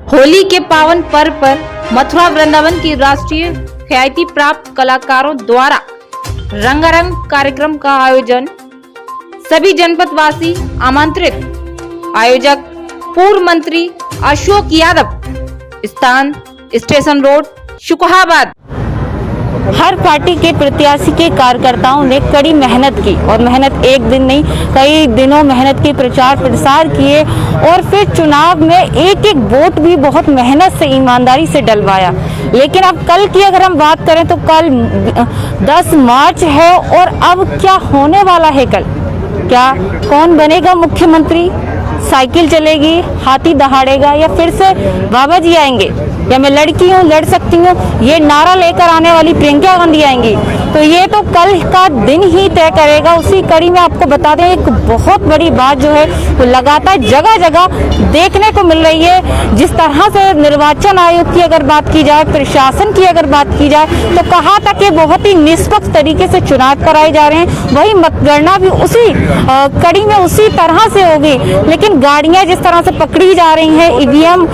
होली के पावन पर्व पर मथुरा वृंदावन की राष्ट्रीय ख्याति प्राप्त कलाकारों द्वारा रंगारंग कार्यक्रम का आयोजन। सभी जनपद वासी आमंत्रित। आयोजक पूर्व मंत्री अशोक यादव। स्थान स्टेशन रोड, शुकहाबाद। हर पार्टी के प्रत्याशी के कार्यकर्ताओं ने कड़ी मेहनत की और मेहनत एक दिन नहीं, कई दिनों मेहनत की, प्रचार प्रसार किए और फिर चुनाव में एक एक वोट भी बहुत मेहनत से, ईमानदारी से डलवाया। लेकिन अब कल की अगर हम बात करें तो कल 10 मार्च है और अब क्या होने वाला है कल? क्या कौन बनेगा मुख्यमंत्री? साइकिल चलेगी, हाथी दहाड़ेगा या फिर से बाबा जी आएंगे, या मैं लड़की हूँ लड़ सकती हूँ, ये नारा लेकर आने वाली प्रियंका गांधी आएंगी? तो ये तो कल का दिन ही तय करेगा। उसी कड़ी में आपको बता दें एक बहुत बड़ी बात जो है वो लगातार जगह जगह देखने को मिल रही है। जिस तरह से निर्वाचन आयोग की अगर बात की जाए, प्रशासन की अगर बात की जाए, तो कहा था कि बहुत ही निष्पक्ष तरीके से चुनाव कराए जा रहे हैं, वही मतगणना भी उसी कड़ी में उसी तरह से होगी। लेकिन गाड़ियां जिस तरह से पकड़ी जा रही हैं, ईवीएम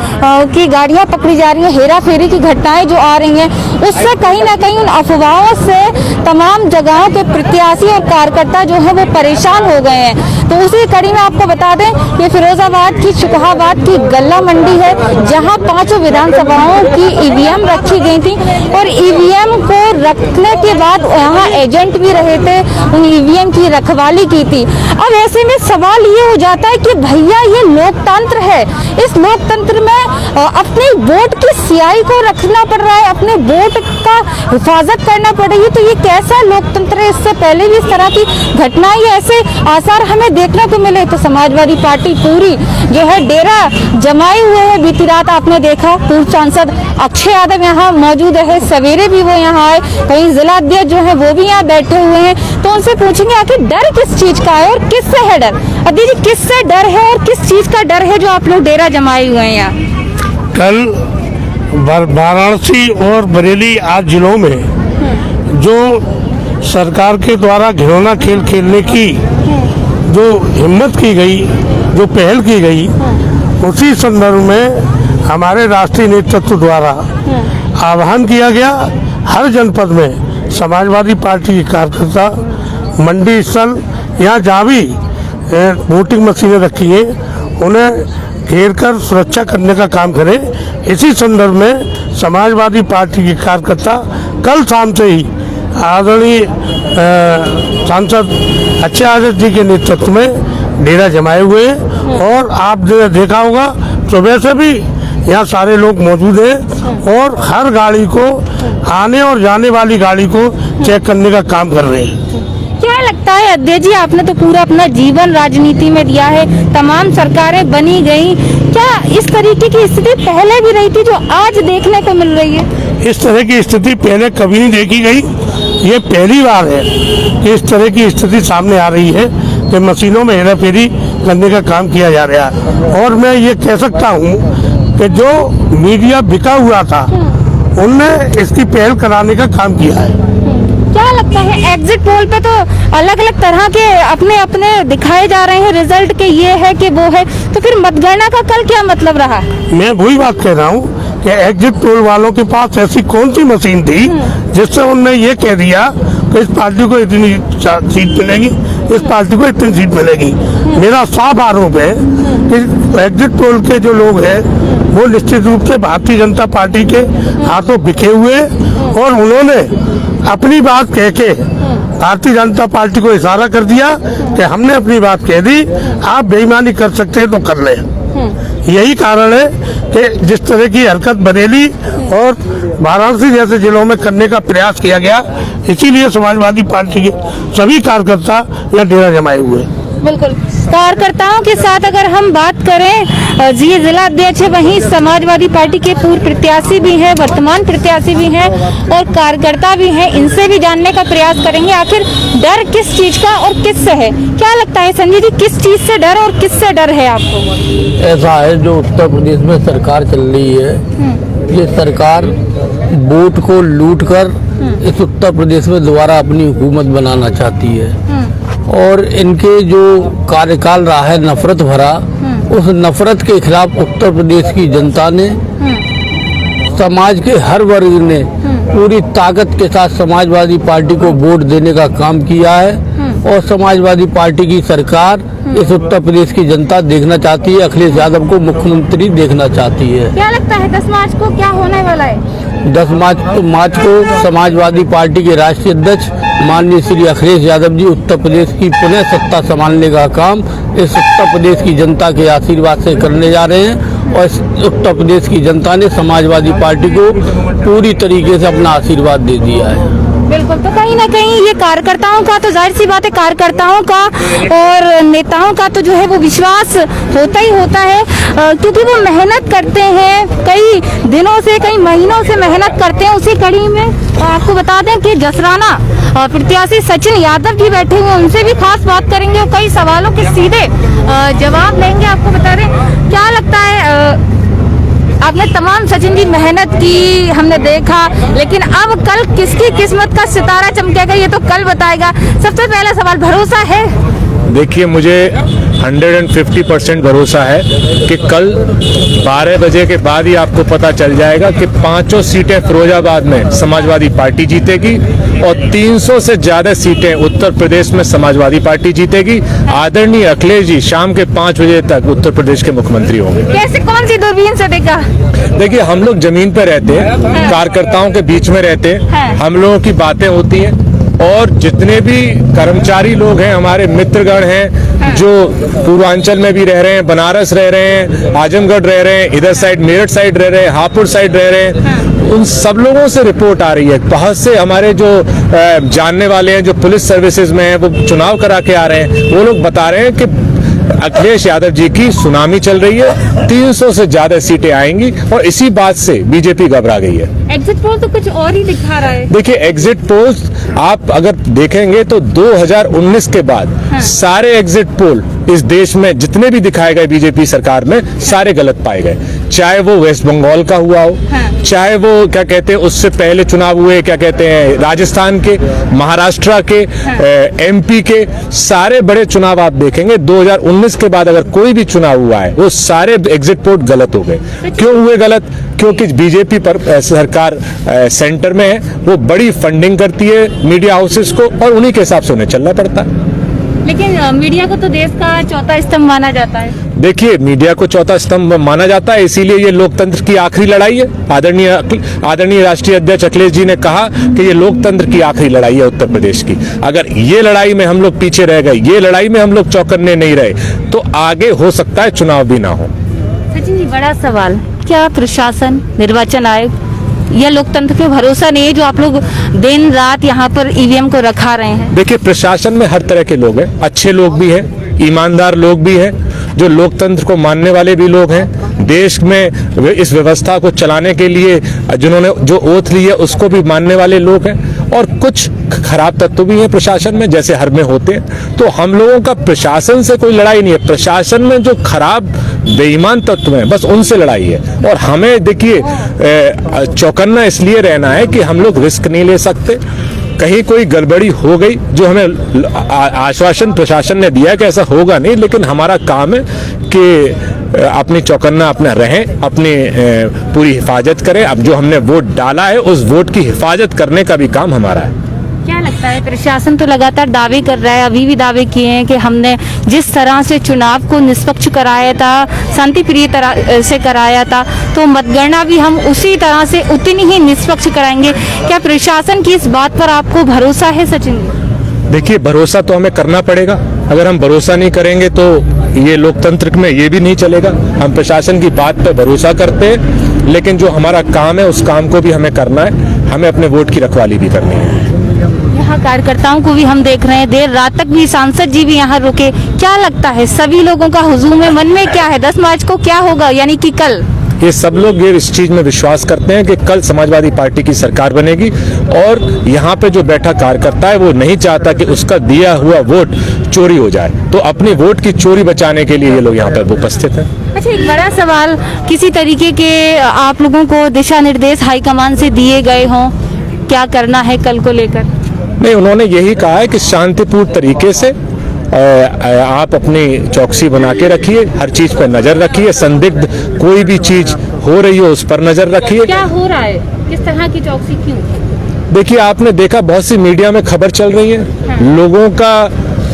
की गाड़ियां पकड़ी जा रही हैं, हेरा फेरी की घटनाएं जो आ रही हैं, उससे कहीं ना कहीं उन अफवाहों से तमाम जगहों के प्रत्याशी और कार्यकर्ता जो है वो परेशान हो गए हैं। तो उसी कड़ी में आपको बता दें ये फिरोजाबाद की शुकहाबाद की गल्ला मंडी है, जहां 5 विधानसभाओं की ईवीएम रखी गई थी और ईवीएम को रखने के बाद यहाँ एजेंट भी रहे थे, उन ईवीएम की रखवाली की थी। अब ऐसे में सवाल ये हो जाता है कि भैया ये लोकतंत्र है, इस लोकतंत्र में अपने वोट की स्याही को रखना पड़ रहा है, अपने वोट का हिफाजत करना पड़ रही है। तो ये कैसा लोकतंत्र है? इससे पहले भी इस तरह की घटनाएं, ऐसे आसार हमें देखने को मिले। तो समाजवादी पार्टी पूरी जो है डेरा जमाए हुए है। बीती रात आपने देखा पूर्व सांसद अक्षय यादव यहाँ मौजूद है, सवेरे भी वो यहाँ आए, कहीं जिला अध्यक्ष जो है वो भी यहाँ बैठे हुए हैं। तो उनसे पूछेंगे आखिर डर किस चीज का है और किससे है डर? अदी जी, किससे डर है और किस चीज का डर है जो आप लोग डेरा जमाए हुए हैं यहाँ? कल वाराणसी और बरेली आज जिलों में जो सरकार के द्वारा घिनौना खेल खेलने की जो हिम्मत की गई, जो पहल की गई, उसी संदर्भ में हमारे राष्ट्रीय नेतृत्व द्वारा आह्वान किया गया। हर जनपद में समाजवादी पार्टी के कार्यकर्ता मंडी स्थल यहाँ जहाँ भी वोटिंग मशीनें रखी हैं उन्हें घेर कर सुरक्षा करने का काम करें। इसी संदर्भ में समाजवादी पार्टी के कार्यकर्ता कल शाम से ही आदरणीय सांसद अक्षय यादव जी के नेतृत्व में डेरा जमाए हुए हैं और आपने देखा होगा सुबह से भी यहाँ सारे लोग मौजूद हैं और हर गाड़ी को, आने और जाने वाली गाड़ी को चेक करने का काम कर रहे हैं। क्या लगता है अध्यक्ष जी, आपने तो पूरा अपना जीवन राजनीति में दिया है, तमाम सरकारें बनी गई, क्या इस तरीके की स्थिति पहले भी रही थी जो आज देखने को मिल रही है? इस तरह की स्थिति पहले कभी नहीं देखी गई, ये पहली बार है कि इस तरह की स्थिति सामने आ रही है कि मशीनों में हेरा फेरी करने का काम किया जा रहा है। और मैं ये कह सकता हूँ कि जो मीडिया बिका हुआ था उनने इसकी पहल कराने का काम किया है। क्या लगता है एग्जिट पोल पे तो अलग अलग तरह के अपने अपने दिखाए जा रहे हैं रिजल्ट के, ये है कि वो है, तो फिर मतगणना का कल क्या मतलब रहा? मैं वही बात कह रहा हूँ कि एग्जिट पोल वालों के पास ऐसी कौन सी मशीन थी जिससे उन्होंने ये कह दिया कि इस पार्टी को इतनी सीट मिलेगी, इस पार्टी को इतनी सीट मिलेगी। मेरा साफ आरोप है कि एग्जिट पोल के जो लोग हैं वो निश्चित रूप से भारतीय जनता पार्टी के हाथों बिके हुए और उन्होंने अपनी बात कह के भारतीय जनता पार्टी को इशारा कर दिया कि हमने अपनी बात कह दी, आप बेईमानी कर सकते हैं तो कर लें। यही कारण है कि जिस तरह की हरकत बरेली और वाराणसी जैसे जिलों में करने का प्रयास किया गया, इसीलिए समाजवादी पार्टी के सभी कार्यकर्ता यहाँ डेरा जमाए हुए। बिल्कुल, कार्यकर्ताओं के साथ अगर हम बात करें, जी जिला अध्यक्ष है, वहीं समाजवादी पार्टी के पूर्व प्रत्याशी भी हैं, वर्तमान प्रत्याशी भी हैं और कार्यकर्ता भी हैं। इनसे भी जानने का प्रयास करेंगे आखिर डर किस चीज का और किससे है। क्या लगता है संजय जी, किस चीज से डर और किससे डर है आपको? ऐसा है, जो उत्तर प्रदेश में सरकार चल रही है, ये सरकार वोट को लूट कर इस उत्तर प्रदेश में दोबारा अपनी हुकूमत बनाना चाहती है और इनके जो कार्यकाल रहा है नफरत भरा, उस नफरत के खिलाफ उत्तर प्रदेश की जनता ने, समाज के हर वर्ग ने पूरी ताकत के साथ समाजवादी पार्टी को वोट देने का काम किया है और समाजवादी पार्टी की सरकार इस उत्तर प्रदेश की जनता देखना चाहती है। अखिलेश यादव को मुख्यमंत्री देखना चाहती है। क्या लगता है 10 मार्च को क्या होने वाला है? 10 मार्च को समाजवादी पार्टी के राष्ट्रीय अध्यक्ष माननीय श्री अखिलेश यादव जी उत्तर प्रदेश की पुनः सत्ता संभालने का काम इस उत्तर प्रदेश की जनता के आशीर्वाद से करने जा रहे हैं और इस उत्तर प्रदेश की जनता ने समाजवादी पार्टी को पूरी तरीके से अपना आशीर्वाद दे दिया है। बिल्कुल, तो कहीं ना कहीं ये कार्यकर्ताओं का तो जाहिर सी बात है, कार्यकर्ताओं का और नेताओं का तो जो है वो विश्वास होता ही होता है, क्योंकि वो मेहनत करते हैं, कई दिनों से कई महीनों से मेहनत करते हैं। उसी कड़ी में आपको बता दें कि जसराना प्रत्याशी सचिन यादव भी बैठे हुए हैं, उनसे भी खास बात करेंगे और कई सवालों के सीधे जवाब लेंगे। आपको बता दें, क्या लगता है, आपने तमाम सचिन जी मेहनत की हमने देखा, लेकिन अब कल किसकी किस्मत का सितारा चमकेगा ये तो कल बताएगा। सबसे पहला सवाल, भरोसा है? देखिए, मुझे 150% भरोसा है कि कल 12 बजे के बाद ही आपको पता चल जाएगा कि 5 सीटें फिरोजाबाद में समाजवादी पार्टी जीतेगी और 300 से ज्यादा सीटें उत्तर प्रदेश में समाजवादी पार्टी जीतेगी। आदरणीय अखिलेश जी शाम के 5 बजे तक उत्तर प्रदेश के मुख्यमंत्री होंगे। कैसे, कौन सी दूरबीन से देखा? देखिए, हम लोग जमीन पे रहते हैं, कार्यकर्ताओं के बीच में रहते हैं, हम लोगों की बातें होती हैं और जितने भी कर्मचारी लोग हैं, हमारे मित्रगण हैं जो पूर्वांचल में भी रह रहे हैं, बनारस रह रहे हैं, आजमगढ़ रह रहे हैं, इधर साइड मेरठ साइड रह रहे हैं, हापुड़ साइड रह रहे हैं, उन सब लोगों से रिपोर्ट आ रही है। बहुत से हमारे जो जानने वाले हैं जो पुलिस सर्विसेज में हैं, वो चुनाव करा के आ रहे हैं, वो लोग बता रहे हैं कि अखिलेश यादव जी की सुनामी चल रही है, 300 से ज्यादा सीटें आएंगी और इसी बात से बीजेपी घबरा गई है। एग्जिट पोल तो कुछ और ही दिखा रहा है। देखिए, एग्जिट पोल आप अगर देखेंगे तो 2019 के बाद सारे एग्जिट पोल इस देश में जितने भी दिखाए गए बीजेपी सरकार में सारे गलत पाए गए, चाहे वो वेस्ट बंगाल का हुआ हो, चाहे वो क्या कहते हैं उससे पहले चुनाव हुए, क्या कहते हैं राजस्थान के, महाराष्ट्र के, एमपी के, सारे बड़े चुनाव आप देखेंगे 2019 के बाद अगर कोई भी चुनाव हुआ है वो सारे एग्जिट पोल गलत हो गए। क्यों हुए गलत? क्योंकि बीजेपी पर सरकार सेंटर में है, वो बड़ी फंडिंग करती है मीडिया हाउसेस को और उन्हीं के हिसाब से उन्हें चलना पड़ता है। लेकिन मीडिया को तो देश का चौथा स्तंभ माना जाता है। देखिए, मीडिया को चौथा स्तंभ माना जाता है, इसीलिए ये लोकतंत्र की आखिरी लड़ाई है। आदरणीय राष्ट्रीय अध्यक्ष अखिलेश जी ने कहा कि ये लोकतंत्र की आखिरी लड़ाई है उत्तर प्रदेश की। अगर ये लड़ाई में हम लोग पीछे रह गए, ये लड़ाई में हम लोग चौकन्ने नहीं रहे, तो आगे हो सकता है चुनाव भी ना हो। सचिन जी, बड़ा सवाल, क्या प्रशासन, निर्वाचन आयोग या लोकतंत्र पे भरोसा नहीं है जो आप लोग दिन रात यहाँ पर ईवीएम को रखा रहे हैं? देखिए, प्रशासन में हर तरह के लोग हैं, अच्छे लोग भी हैं, ईमानदार लोग भी हैं, जो लोकतंत्र को मानने वाले भी लोग हैं, देश में इस व्यवस्था को चलाने के लिए जिन्होंने जो ओथ ली है उसको भी मानने वाले लोग हैं, और कुछ खराब तत्व भी हैं प्रशासन में, जैसे हर में होते हैं। तो हम लोगों का प्रशासन से कोई लड़ाई नहीं है, प्रशासन में जो खराब बेईमान तत्व हैं बस उनसे लड़ाई है। और हमें देखिए चौकन्ना इसलिए रहना है कि हम लोग रिस्क नहीं ले सकते, कहीं कोई गड़बड़ी हो गई, जो हमें आश्वासन प्रशासन ने दिया कि ऐसा होगा नहीं, लेकिन हमारा काम है कि अपनी चौकन्ना अपना रहें, अपनी पूरी हिफाजत करें। अब जो हमने वोट डाला है उस वोट की हिफाजत करने का भी काम हमारा है। क्या लगता है, प्रशासन तो लगातार दावे कर रहा है, अभी भी दावे किए हैं कि हमने जिस तरह से चुनाव को निष्पक्ष कराया था, शांतिप्रिय तरह से कराया था, तो मतगणना भी हम उसी तरह से उतनी ही निष्पक्ष कराएंगे। क्या प्रशासन की इस बात पर आपको भरोसा है सचिन? देखिए, भरोसा तो हमें करना पड़ेगा, अगर हम भरोसा नहीं करेंगे तो ये लोकतंत्र में ये भी नहीं चलेगा। हम प्रशासन की बात पर भरोसा करते हैं, लेकिन जो हमारा काम है उस काम को भी हमें करना है, हमें अपने वोट की रखवाली भी करनी है। यहाँ कार्यकर्ताओं को भी हम देख रहे हैं, देर रात तक भी सांसद जी भी यहाँ रुके। क्या लगता है सभी लोगों का हुजूम में मन में क्या है, 10 मार्च को क्या होगा, यानी कि कल? ये सब लोग ये इस चीज में विश्वास करते हैं कि कल समाजवादी पार्टी की सरकार बनेगी, और यहाँ पे जो बैठा कार्यकर्ता है वो नहीं चाहता कि उसका दिया हुआ वोट चोरी हो जाए, तो अपने वोट की चोरी बचाने के लिए ये लोग यहाँ पर उपस्थित हैं। अच्छा, एक बड़ा सवाल, किसी तरीके के आप लोगों को दिशा निर्देश हाईकमान से दिए गए हों, क्या करना है कल को लेकर? नहीं, उन्होंने यही कहा है कि शांतिपूर्ण तरीके से आप अपनी चौकसी बना के रखिए, हर चीज पर नजर रखिए, संदिग्ध कोई भी चीज हो रही हो उस पर नजर रखिए। क्या हो रहा है, किस तरह की चौकसी, क्यों? देखिए, आपने देखा बहुत सी मीडिया में खबर चल रही है, लोगों का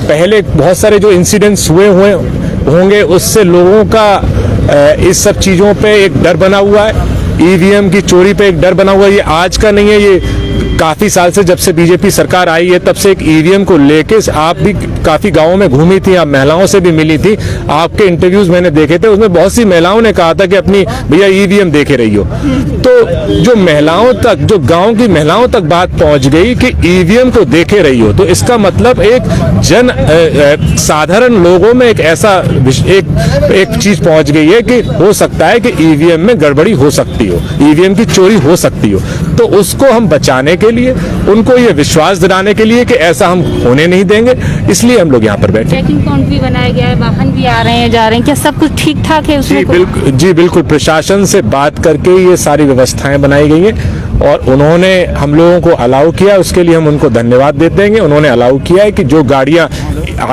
पहले बहुत सारे जो इंसिडेंट्स हुए होंगे उससे लोगों का इस सब चीजों पे एक डर बना हुआ है, ईवीएम की चोरी पे एक डर बना हुआ है। ये आज का नहीं है, ये काफी साल से, जब से बीजेपी सरकार आई है तब से एक ईवीएम को लेके आप भी काफी गांवों में घूमी थी, आप महिलाओं से भी मिली थी, आपके इंटरव्यूज मैंने देखे थे, उसमें बहुत सी महिलाओं ने कहा था कि अपनी भैया ईवीएम देखे रही हो। तो जो महिलाओं तक, जो गांव की महिलाओं तक बात पहुंच गई कि ईवीएम को देखे रही हो, तो इसका मतलब एक साधारण लोगों में एक ऐसा एक चीज पहुंच गई है कि हो सकता है कि ईवीएम में गड़बड़ी हो सकती हो, ईवीएम की चोरी हो सकती हो। तो उसको हम बचाने के लिए, उनको ये विश्वास दिलाने के लिए कि ऐसा हम होने नहीं देंगे, इसलिए हम लोग यहाँ पर बैठे। चेकिंग काउंट भी बनाया गया है, वाहन भी आ रहे हैं जा रहे हैं, क्या सब कुछ ठीक ठाक है उसमें? जी बिल्कुल, प्रशासन से बात करके ये सारी व्यवस्थाएं बनाई गई हैं और उन्होंने हम लोगों को अलाउ किया, उसके लिए हम उनको धन्यवाद देते हैं। उन्होंने अलाउ किया है कि जो गाड़ियां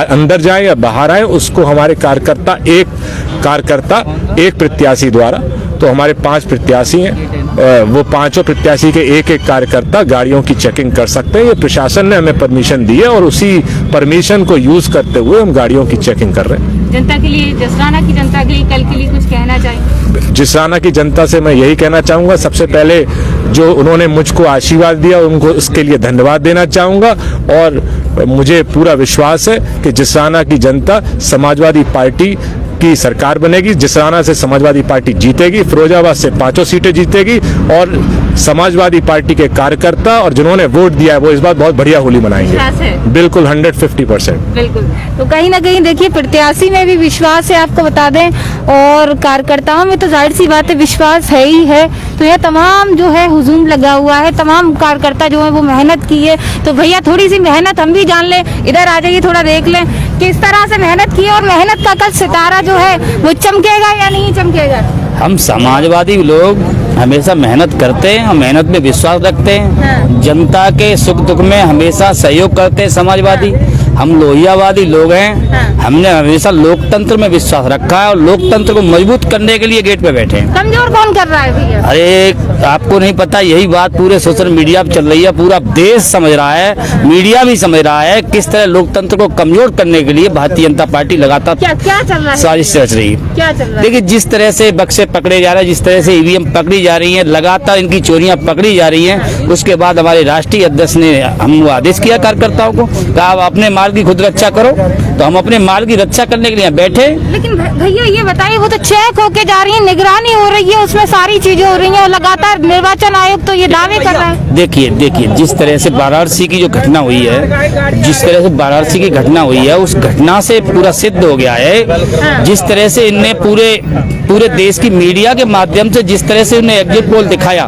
अंदर जाए या बाहर आए उसको हमारे कार्यकर्ता एक प्रत्याशी द्वारा, तो हमारे 5 प्रत्याशी हैं, वो पांचों प्रत्याशी के एक कार्यकर्ता गाड़ियों की चेकिंग कर सकते हैं। ये प्रशासन ने हमें परमिशन दी है और उसी परमिशन को यूज करते हुए हम गाड़ियों की चेकिंग कर रहे हैं। जनता के लिए, जसराना की जनता के लिए कल के लिए कुछ कहना चाहिए? जिसराना की जनता से मैं यही कहना चाहूंगा, सबसे पहले जो उन्होंने मुझको आशीर्वाद दिया उनको उसके लिए धन्यवाद देना चाहूंगा और मुझे पूरा विश्वास है कि जिसराना की जनता समाजवादी पार्टी की सरकार बनेगी, जिसराना से समाजवादी पार्टी जीतेगी, फिरोजाबाद से 5 सीटें जीतेगी और समाजवादी पार्टी के कार्यकर्ता और जिन्होंने वोट दिया है वो इस बार बहुत बढ़िया होली मनाएंगे। बिल्कुल 150%। बिल्कुल। तो कहीं ना कहीं देखिए प्रत्याशी में भी विश्वास है, आपको बता दें, और कार्यकर्ताओं में तो जाहिर सी बात है विश्वास है ही है। तो यह तमाम जो है हुजूम लगा हुआ है, तमाम कार्यकर्ता जो है वो मेहनत की है। तो भैया थोड़ी सी मेहनत हम भी जान लें, इधर आ जाइए, थोड़ा देख लें किस तरह से मेहनत की है और मेहनत का कल सितारा जो है वो चमकेगा या नहीं चमकेगा। हम समाजवादी लोग हमेशा मेहनत करते हैं और मेहनत में विश्वास रखते हैं। जनता के सुख दुख में हमेशा सहयोग करते हैं समाजवादी। हम लोहियावादी लोग हैं, हमने हमेशा लोकतंत्र में विश्वास रखा है और लोकतंत्र को मजबूत करने के लिए गेट पे बैठे हैं। कमजोर कौन कर रहा है भैया? अरे आपको नहीं पता, यही बात पूरे सोशल मीडिया पे चल रही है, पूरा देश समझ रहा है, मीडिया भी समझ रहा है किस तरह लोकतंत्र को कमजोर करने के लिए भारतीय जनता पार्टी लगातार क्या चल रहा है, साजिश रच रही है। क्या चल रहा है? देखिए, जिस तरह से बक्से पकड़े जा रहे हैं, जिस तरह से ईवीएम पकड़ी जा रही है, लगातार इनकी चोरियां पकड़ी जा रही हैं। उसके बाद हमारे राष्ट्रीय अध्यक्ष ने हम आदेश किया कार्यकर्ताओं को, कहा आप अपने मार्ग की खुद रक्षा करो। तो हम अपने मार्ग की रक्षा करने के लिए बैठे। लेकिन भैया ये बताइए, वो तो चेक होके जा रही है, निगरानी हो रही है, उसमें सारी चीजें हो रही हैं और लगातार निर्वाचन आयोग तो ये दावे कर रहा है। देखिए जिस तरह से वाराणसी की जो घटना हुई है, जिस तरह से वाराणसी की घटना हुई है, उस घटना से पूरा सिद्ध हो गया है। जिस तरह से इनने पूरे देश की मीडिया के माध्यम से जिस तरह से उन्हें एग्जिट पोल दिखाया,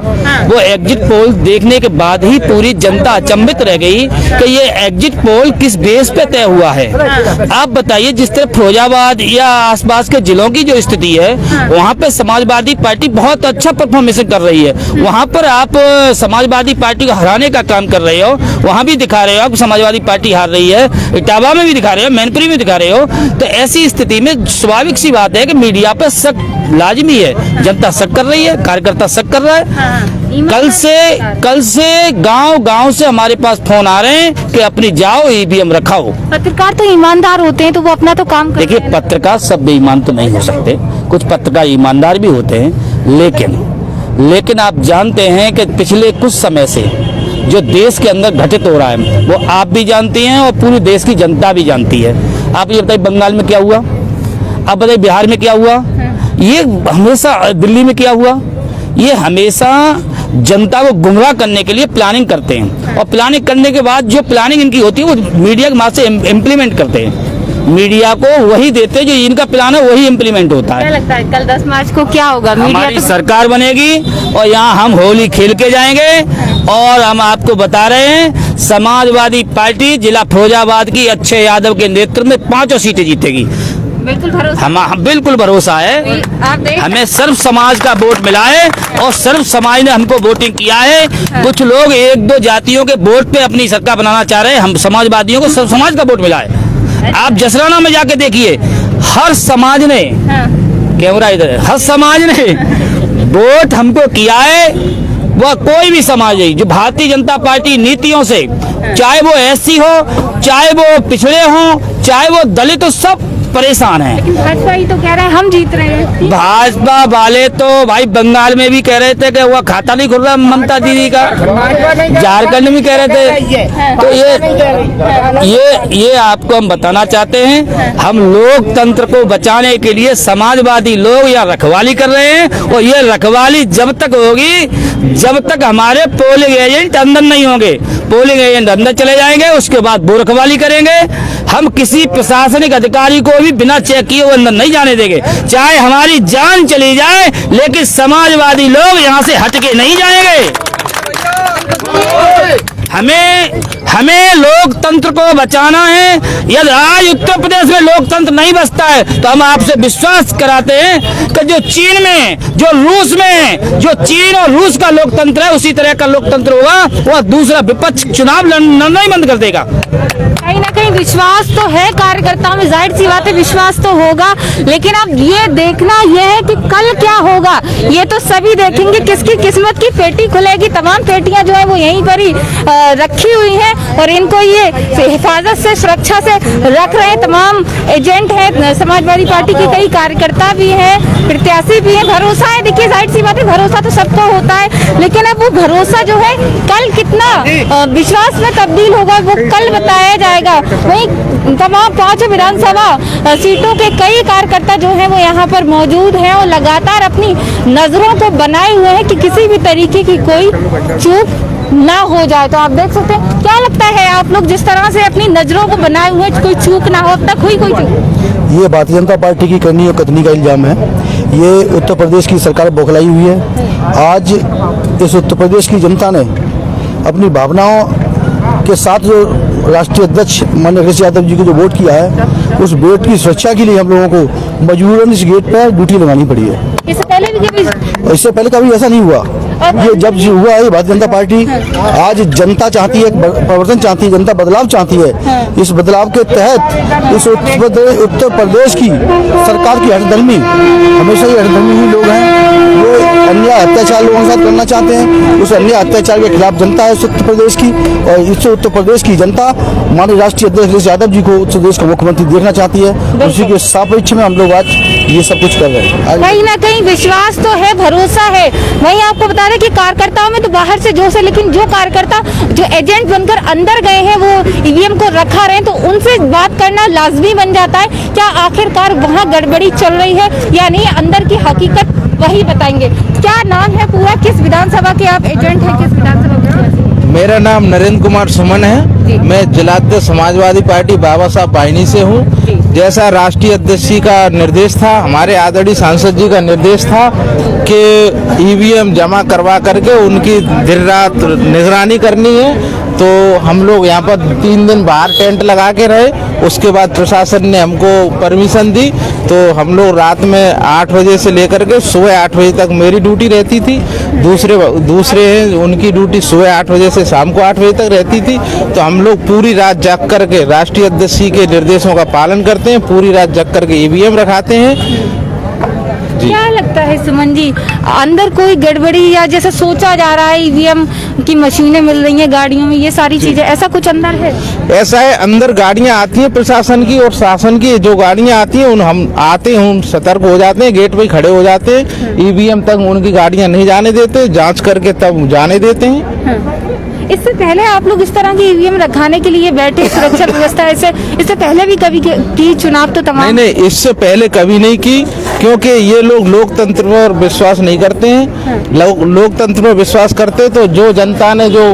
वो एग्जिट पोल देखने के बाद ही पूरी जनता अचंभित रह गई कि ये एग्जिट पोल किस बेस पे तय हुआ है। आप बताइए, जिस तरह फिरोजाबाद या आसपास के जिलों की जो स्थिति है, वहाँ पे समाजवादी पार्टी बहुत अच्छा परफॉर्मेंस कर रही है। वहाँ पर आप समाजवादी पार्टी को हराने का काम कर रहे हो, वहाँ भी दिखा रहे हो आप समाजवादी पार्टी हार रही है, इटावा में भी दिखा रहे हो, मैनपुरी में दिखा रहे हो। तो ऐसी स्थिति में स्वाभाविक सी बात है कि मीडिया पर शक लाजमी है, जनता शक कर रही है, कार्यकर्ता शक कर रहा है। कल से गांव से हमारे पास फोन आ रहे हैं कि अपनी जाओ ईवीएम रखाओ। पत्रकार तो ईमानदार होते हैं, तो वो अपना तो काम करते हैं। देखिए, पत्रकार सब बेईमान तो नहीं हो सकते, कुछ पत्रकार ईमानदार भी होते हैं, लेकिन आप जानते हैं कि पिछले कुछ समय से जो देश के अंदर घटित हो रहा है वो आप भी जानती हैं और पूरी देश की जनता भी जानती है। आप ये बताइए बंगाल में क्या हुआ, आप बताइए बिहार में क्या हुआ, ये हमेशा दिल्ली में क्या हुआ, ये हमेशा जनता को गुमराह करने के लिए प्लानिंग करते हैं और प्लानिंग करने के बाद जो प्लानिंग इनकी होती है वो मीडिया के माध्यम से इम्प्लीमेंट करते हैं। मीडिया को वही देते हैं जो इनका प्लान है, वही इम्प्लीमेंट होता है। क्या लगता है कल 10 मार्च को क्या होगा? हमारी सरकार बनेगी और यहाँ हम होली खेल के जाएंगे। और हम आपको बता रहे हैं, समाजवादी पार्टी जिला फिरोजाबाद की अक्षय यादव के नेतृत्व में 5 सीटें जीतेगी। बिल्कुल भरोसा, हम बिल्कुल भरोसा है। हमें सर्व समाज का वोट मिला है और सर्व समाज ने हमको वोटिंग किया है। कुछ लोग 1-2 जातियों के वोट पे अपनी सरकार बनाना चाह रहे हैं, हम समाजवादियों को सर्व समाज का वोट मिला है। आप जसराना में जाके देखिए, हर समाज ने, कैमरा इधर है, हर समाज ने वोट हमको किया है। वह कोई भी समाज है जो भारतीय जनता पार्टी नीतियों से, चाहे वो एससी हो, चाहे वो पिछड़े हो, चाहे वो दलित हो, सब परेशान हैं। लेकिन भाजपा ही तो कह रहा है हम जीत रहे हैं। भाजपा वाले तो भाई बंगाल में भी कह रहे थे कि वो खाता नहीं खुल रहा ममता दीदी का, झारखंड में कह रहे थे। तो ये आपको हम बताना चाहते हैं, हम लोकतंत्र को बचाने के लिए समाजवादी लोग या रखवाली कर रहे हैं, और ये रखवाली जब तक होगी जब तक हमारे पोलिंग एजेंट अंदर नहीं होंगे। पोलिंग एजेंट अंदर चले जाएंगे, उसके बाद वो रखवाली करेंगे। हम किसी प्रशासनिक अधिकारी को भी बिना चेक किए वो अंदर नहीं जाने देंगे, चाहे हमारी जान चली जाए, लेकिन समाजवादी लोग यहाँ से हटके नहीं जाएंगे। हमें लोकतंत्र को बचाना है। यदि आज उत्तर प्रदेश में लोकतंत्र नहीं बचता है तो हम आपसे विश्वास कराते हैं कि जो चीन में, जो रूस में, जो चीन और रूस का लोकतंत्र है, उसी तरह का लोकतंत्र होगा। वह दूसरा विपक्ष चुनाव लड़ना ही बंद कर देगा। कहीं ना कहीं विश्वास तो है कार्यकर्ताओं में, जाहिर सी बात है विश्वास तो होगा, लेकिन अब ये देखना यह है कि कल क्या होगा, ये तो सभी देखेंगे। किसकी किस्मत की पेटी खुलेगी। तमाम पेटियां जो है वो यहीं पर ही रखी हुई हैं और इनको ये हिफाजत से, सुरक्षा से रख रहे हैं। तमाम एजेंट हैं, समाजवादी पार्टी के कई कार्यकर्ता भी हैं, प्रत्याशी भी हैं। भरोसा है, देखिए जाहिर सी बात है भरोसा तो सबको होता है, लेकिन अब वो भरोसा जो है कल कितना विश्वास में तब्दील होगा वो कल बताया जाएगा। वहीं तमाम 5 विधानसभा सीटों के कई कार्यकर्ता जो हैं वो यहाँ पर मौजूद हैं और लगातार अपनी नजरों को बनाए हुए हैं कि किसी भी तरीके की कोई चूक ना हो जाए। तो आप देख सकते हैं, क्या लगता है आप लोग जिस तरह से अपनी नजरों को बनाए हुए, कोई चूक ना हो, अब तक हुई कोई चूक? ये भारतीय जनता पार्टी की करनी और कथनी का इल्जाम है। ये उत्तर प्रदेश की सरकार बौखलाई हुई है। आज इस उत्तर प्रदेश की जनता ने अपनी भावनाओं के साथ जो राष्ट्रीय अध्यक्ष माननीय अखिलेश यादव जी को जो वोट किया है, उस वोट की सुरक्षा के लिए हम लोगों को मजबूरन इस गेट पर ड्यूटी लगानी पड़ी है। इससे पहले कभी ऐसा नहीं हुआ। ये जब हुआ है, भारतीय जनता पार्टी आज जनता चाहती है, परिवर्तन चाहती है, जनता बदलाव चाहती है। इस बदलाव के तहत इस उत्तर प्रदेश की सरकार की हठधर्मी, हमेशा ही हठधर्मी ही लोग हैं, वो अन्याय अत्याचार लोगों के साथ करना चाहते हैं। उस अन्याय अत्याचार के खिलाफ जनता है उत्तर प्रदेश की, और इससे उत्तर प्रदेश की जनता माननीय राष्ट्रीय अध्यक्ष अखिलेश यादव जी को उत्तर प्रदेश का मुख्यमंत्री देखना चाहती है। उसी के सापेक्ष में हम लोग आज ये सब कुछ कर रहे हैं। कहीं ना कहीं विश्वास तो है, भरोसा है। वहीं आपको बता दें कि कार्यकर्ताओं में तो बाहर से जोश है, लेकिन जो कार्यकर्ता जो एजेंट बनकर अंदर गए हैं, वो ईवीएम को रखा रहे हैं, तो उनसे बात करना लाजमी बन जाता है। क्या आखिरकार वहाँ गड़बड़ी चल रही है या नहीं, अंदर की हकीकत वही बताएंगे। क्या नाम है पूरा, किस विधानसभा के आप एजेंट हैं, किस विधानसभा में? मेरा नाम नरेंद्र कुमार सुमन है। मैं जिलाध्यक्ष समाजवादी पार्टी बाबा साहब बाहिनी से हूँ। जैसा राष्ट्रीय अध्यक्ष जी का निर्देश था, हमारे आदरणीय सांसद जी का निर्देश था कि ईवीएम जमा करवा करके उनकी दिन रात निगरानी करनी है, तो हम लोग यहाँ पर 3 दिन बाहर टेंट लगा के रहे। उसके बाद प्रशासन ने हमको परमिशन दी, तो हम लोग रात में 8 बजे से लेकर के सुबह 8 बजे तक मेरी ड्यूटी रहती थी। दूसरे हैं उनकी ड्यूटी सुबह 8 बजे से शाम को 8 बजे तक रहती थी। तो हम लोग पूरी रात जाग करके राष्ट्रीय अध्यक्ष जी के निर्देशों का पालन करते हैं, पूरी रात जाग करके ईवीएम रखाते हैं। क्या लगता है सुमन जी, अंदर कोई गड़बड़ी या जैसे सोचा जा रहा है, ईवीएम की मशीनें मिल रही हैं गाड़ियों में, ये सारी चीजें, ऐसा कुछ अंदर है? ऐसा है, अंदर गाड़ियां आती हैं प्रशासन की और शासन की। जो गाड़ियां आती हैं उन हम आते हैं, उन सतर्क हो जाते हैं, गेट पे खड़े हो जाते हैं। ईवीएम तक उनकी गाड़ियां नहीं जाने देते, जांच करके तब जाने देते हैं। इससे पहले आप लोग इस तरह की ईवीएम रखाने के लिए बैठे, सुरक्षा व्यवस्था इससे पहले भी कभी की चुनाव तो तमाम? नहीं, इससे पहले कभी नहीं की, क्योंकि ये लोग लोकतंत्र पर विश्वास नहीं करते हैं। लोकतंत्र पर विश्वास करते तो जो जनता ने जो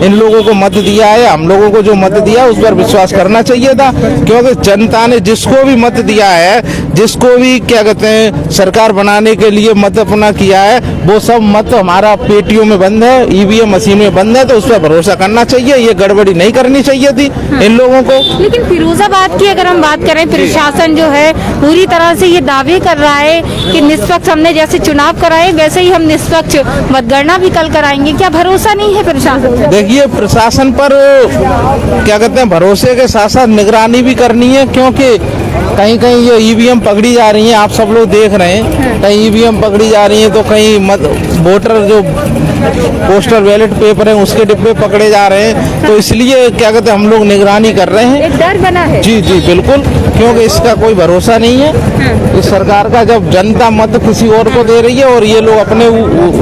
इन लोगों को मत दिया है, हम लोगों को जो मत दिया उस पर विश्वास करना चाहिए था। क्योंकि जनता ने जिसको भी मत दिया है, जिसको भी क्या कहते हैं सरकार बनाने के लिए मत अपना किया है, वो सब मत हमारा पेटियों में बंद है, ईवीएम मशीन में बंद है, तो उस पर भरोसा करना चाहिए। ये गड़बड़ी नहीं करनी चाहिए थी इन लोगों को। लेकिन फिरोजाबाद की अगर हम बात करें, प्रशासन जो है पूरी तरह से ये दावे कर रहा कराए कि निष्पक्ष हमने जैसे चुनाव कराए वैसे ही हम निष्पक्ष मतगणना भी कल कराएंगे, क्या भरोसा नहीं है प्रशासन? देखिए, प्रशासन पर क्या कहते हैं, भरोसे के साथ साथ निगरानी भी करनी है, क्योंकि कहीं कहीं ये ईवीएम पकड़ी जा रही हैं, आप सब लोग देख रहे हैं, कहीं ईवीएम पकड़ी जा रही हैं तो कहीं वोटर जो पोस्टल बैलेट पेपर है उसके डिब्बे पकड़े जा रहे हैं, तो इसलिए क्या कहते हैं हम लोग निगरानी कर रहे हैं। एक डर बना है। जी जी बिल्कुल, क्योंकि इसका कोई भरोसा नहीं है इस सरकार का, जब जनता मत किसी और को दे रही है और ये लोग अपने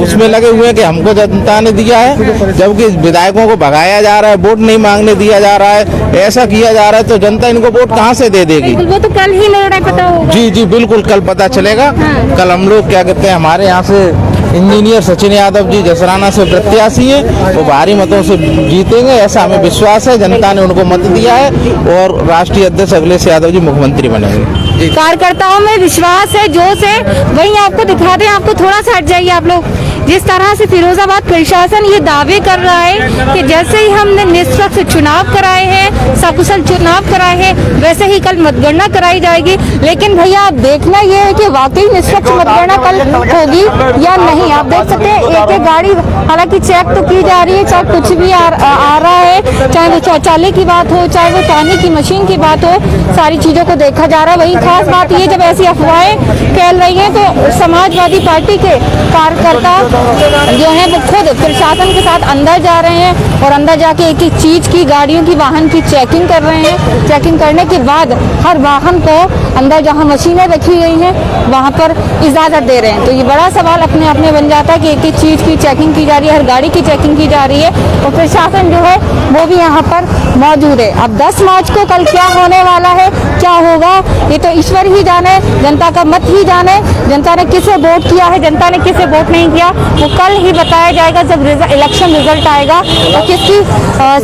उसमें लगे हुए हैं कि हमको जनता ने दिया है, जबकि विधायकों को भगाया जा रहा है, वोट नहीं मांगने दिया जा रहा है, ऐसा किया जा रहा है, तो जनता इनको वोट कहाँ से दे देगी? वो तो कल ही निर्णय पता होगा। जी जी बिल्कुल, कल पता चलेगा। कल हम लोग क्या कहते हैं, हमारे यहाँ से इंजीनियर सचिन यादव जी जसराना से प्रत्याशी है, वो भारी मतों से जीतेंगे ऐसा हमें विश्वास है। जनता ने उनको मत दिया है और राष्ट्रीय अध्यक्ष अखिलेश यादव जी मुख्यमंत्री बनेंगे। कार्यकर्ताओं में विश्वास है, जोश है। वहीं आपको दिखा दें, आपको थोड़ा सा हट जाइए आप लोग, जिस तरह से फिरोजाबाद प्रशासन ये दावे कर रहा है कि जैसे ही हमने निष्पक्ष चुनाव कराए हैं, सकुशल चुनाव कराए हैं, वैसे ही कल मतगणना कराई जाएगी। लेकिन भैया आप देखना ये है कि वाकई निष्पक्ष मतगणना कल होगी या नहीं। आप देख सकते हैं एक एक गाड़ी हालांकि चेक तो की जा रही है, चाहे कुछ भी आ रहा है, चाहे वो शौचालय की बात हो, चाहे वो पानी की मशीन की बात हो, सारी चीजों को देखा जा रहा है। वही खास बात ये, जब ऐसी अफवाहें फैल रही हैं तो समाजवादी पार्टी के कार्यकर्ता जो है वो खुद प्रशासन के साथ अंदर जा रहे हैं और अंदर जाके एक एक चीज की, गाड़ियों की, वाहन की चेकिंग कर रहे हैं। चेकिंग करने के बाद हर वाहन को अंदर जहां मशीनें रखी गई हैं वहां पर इजाजत दे रहे हैं। तो ये बड़ा सवाल अपने आप में बन जाता है कि एक एक चीज की चेकिंग की जा रही है, हर गाड़ी की चेकिंग की जा रही है और प्रशासन जो है वो भी यहाँ पर मौजूद है। अब 10 मार्च को कल क्या होने वाला है, क्या होगा, ये तो ईश्वर ही जाने, जनता का मत ही जाने। जनता ने किसे वोट किया है, जनता ने किसे वोट नहीं किया, वो कल ही बताया जाएगा जब इलेक्शन रिजल्ट आएगा और किसकी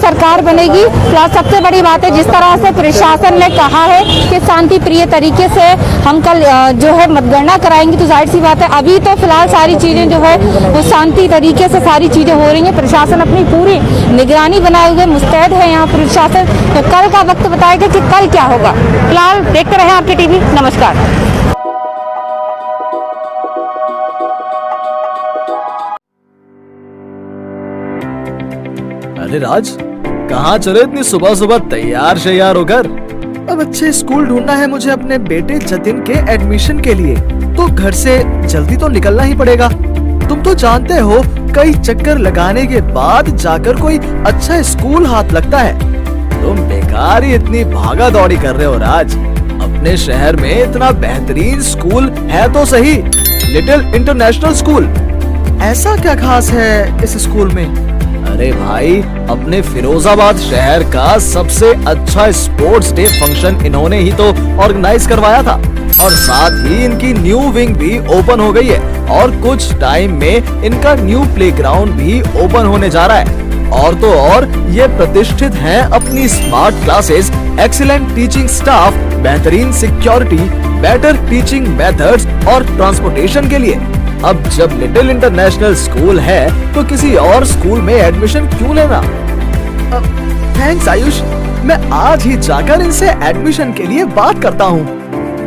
सरकार बनेगी। प्लस सबसे बड़ी बात है, जिस तरह से प्रशासन ने कहा है कि शांति प्रिय तरीके से हम कल जो है मतगणना कराएंगे, तो जाहिर सी बात है अभी तो फिलहाल सारी चीजें जो है वो शांति तरीके से सारी चीजें हो रही हैं। प्रशासन अपनी पूरी निगरानी बनाए हुए मुस्तैद है यहाँ प्रशासन। तो कल का वक्त बताएगा कि कल क्या होगा। फिलहाल देखते रहे आपके टीवी। नमस्कार। अरे राज, कहाँ चले इतनी सुबह सुबह तैयार शैयार होकर? अब अच्छे स्कूल ढूंढना है मुझे अपने बेटे जतिन के एडमिशन के लिए, तो घर से जल्दी तो निकलना ही पड़ेगा। तुम तो जानते हो कई चक्कर लगाने के बाद जाकर कोई अच्छा स्कूल हाथ लगता है। तुम बेकार ही इतनी भागा दौड़ी कर रहे हो राज। अपने शहर में इतना बेहतरीन स्कूल है तो सही, लिटिल इंटरनेशनल स्कूल। ऐसा क्या खास है इस स्कूल में? अरे भाई, अपने फिरोजाबाद शहर का सबसे अच्छा स्पोर्ट्स डे फंक्शन इन्होंने ही तो ऑर्गेनाइज करवाया था और साथ ही इनकी न्यू विंग भी ओपन हो गई है और कुछ टाइम में इनका न्यू प्लेग्राउंड भी ओपन होने जा रहा है। और तो और ये प्रतिष्ठित हैं अपनी smart classes, excellent teaching staff, बेहतरीन सिक्योरिटी, बेटर टीचिंग मेथड्स और ट्रांसपोर्टेशन के लिए। अब जब लिटिल इंटरनेशनल स्कूल है तो किसी और स्कूल में एडमिशन क्यों लेना? थैंक्स आयुष, मैं आज ही जाकर इनसे एडमिशन के लिए बात करता हूँ।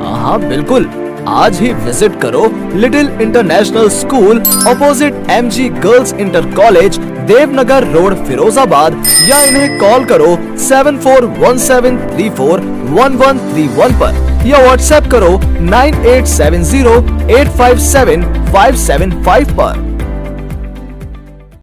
हाँ बिल्कुल, आज ही विजिट करो little international school opposite MG girls inter college, Devnagar road, Firozabad, या इन्हें कॉल करो 7417341131 पर या व्हाट्सएप करो 9870857575 पर।